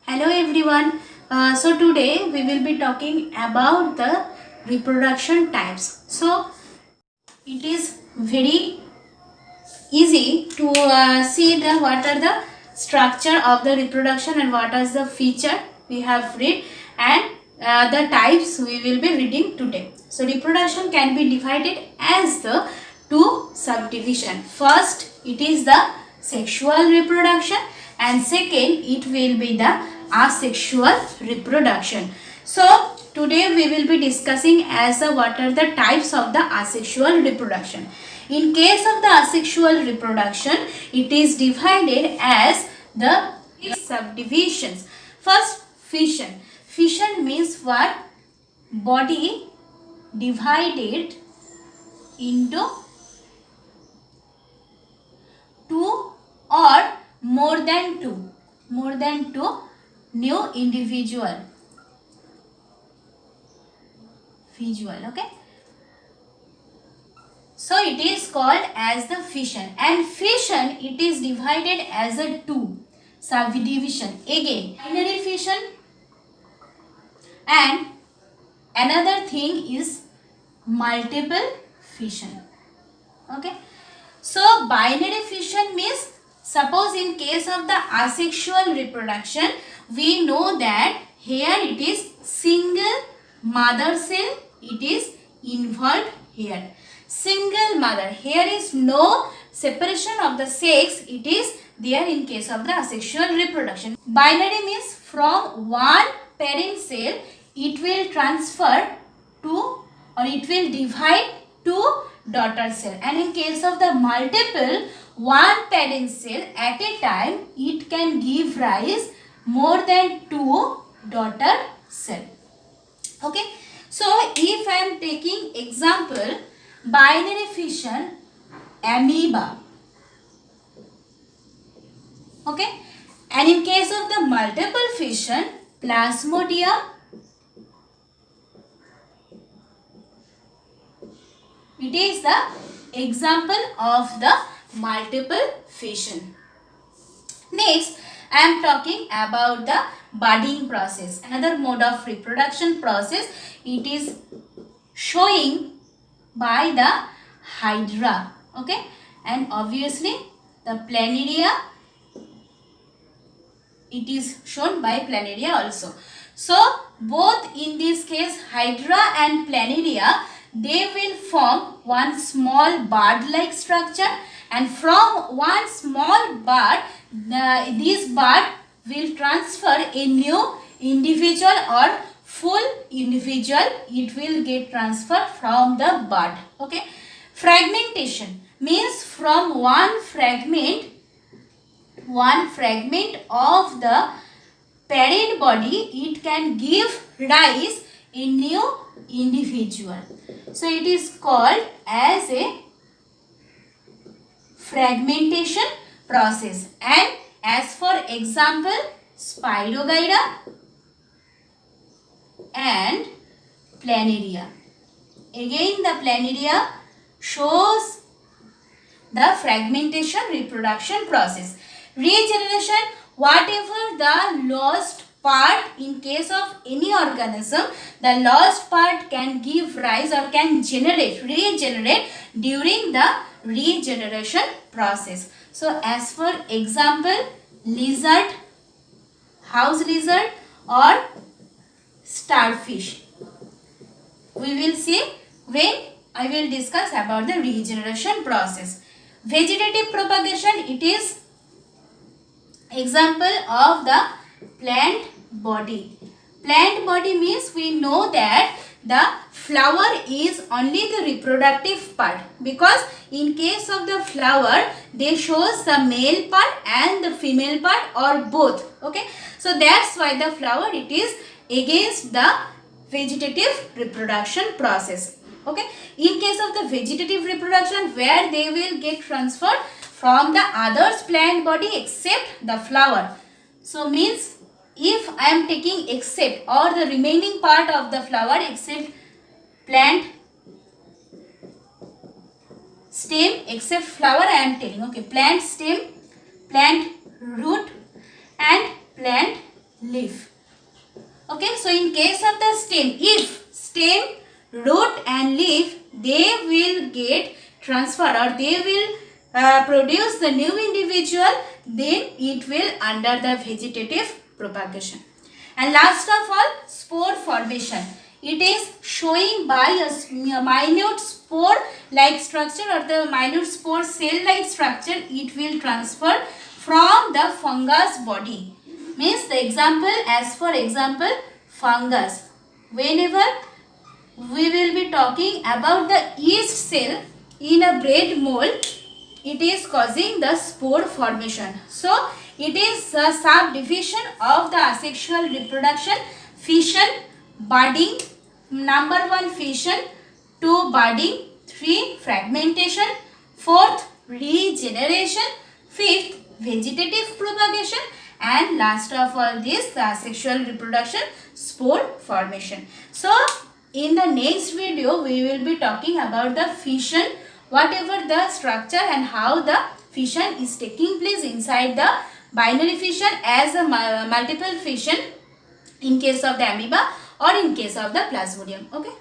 Hello everyone. So today we will be talking about the reproduction types. So it is very easy to see the what are the structure of the reproduction and what is the feature we have read and the types we will be reading today. So reproduction can be divided as the two subdivision. First it is the sexual reproduction and second it will be the asexual reproduction. So today we will be discussing as what are the types of the asexual reproduction. In case of the asexual reproduction, it is divided as the subdivisions. First, fission. Fission means what? Body divided into two or more than two new individual. Okay. So it is called as the fission, and fission it is divided as a two subdivision. Again, binary fission and another thing is multiple fission. Okay. So binary fission means, suppose in case of the asexual reproduction, we know that here it is single mother cell, it is involved here. Single mother, here is no separation of the sex, it is there in case of the asexual reproduction. Binary means from one parent cell it will transfer to, or it will divide to daughter cell, and in case of the multiple, one parent cell at a time it can give rise more than two daughter cell. Okay, so if I am taking example binary fission, amoeba. Okay, and in case of the multiple fission, plasmodium. It is the example of the multiple fission. Next, I am talking about the budding process. Another mode of reproduction process. It is showing by the hydra. Okay, and obviously the planaria, it is shown by planaria also. So both in this case hydra and planaria, they will form one small bud like structure, and from one small bud this bud will transfer a new individual or full individual, it will get transferred from the bud. Okay, fragmentation means from one fragment of the parent body it can give rise a new individual. So it is called as a fragmentation process. And as for example, Spirogyra and planaria. Again the planaria shows the fragmentation reproduction process. Regeneration, whatever the lost part in case of any organism, the lost part can give rise or can regenerate during the regeneration process. So as for example, lizard, house lizard or starfish. We will see when I will discuss about the regeneration process. Vegetative propagation, it is example of the plant body. Plant body means we know that the flower is only the reproductive part, because in case of the flower they shows the male part and the female part or both. Okay, so that's why the flower it is against the vegetative reproduction process. Okay, in case of the vegetative reproduction, where they will get transferred from the others plant body except the flower. So means if I am taking except or the remaining part of the flower except plant stem except flower I am telling. Okay, plant stem, plant root and plant leaf. Okay, so in case of the stem, if stem, root and leaf, they will get transferred or they will produce the new individual, then it will under the vegetative propagation. And last of all, spore formation. It is showing by a minute spore like structure or the minute spore cell like structure, it will transfer from the fungus body. Means the example, as for example, fungus. Whenever we will be talking about the yeast cell in a bread mold, it is causing the spore formation. So it is a subdivision of the asexual reproduction, fission, budding, number 1 fission, 2 budding, 3 fragmentation, 4th regeneration, 5th vegetative propagation, and last of all this, the asexual reproduction, spore formation. So in the next video we will be talking about the fission, whatever the structure and how the fission is taking place inside the binary fission as a multiple fission in case of the amoeba or in case of the plasmodium. Okay.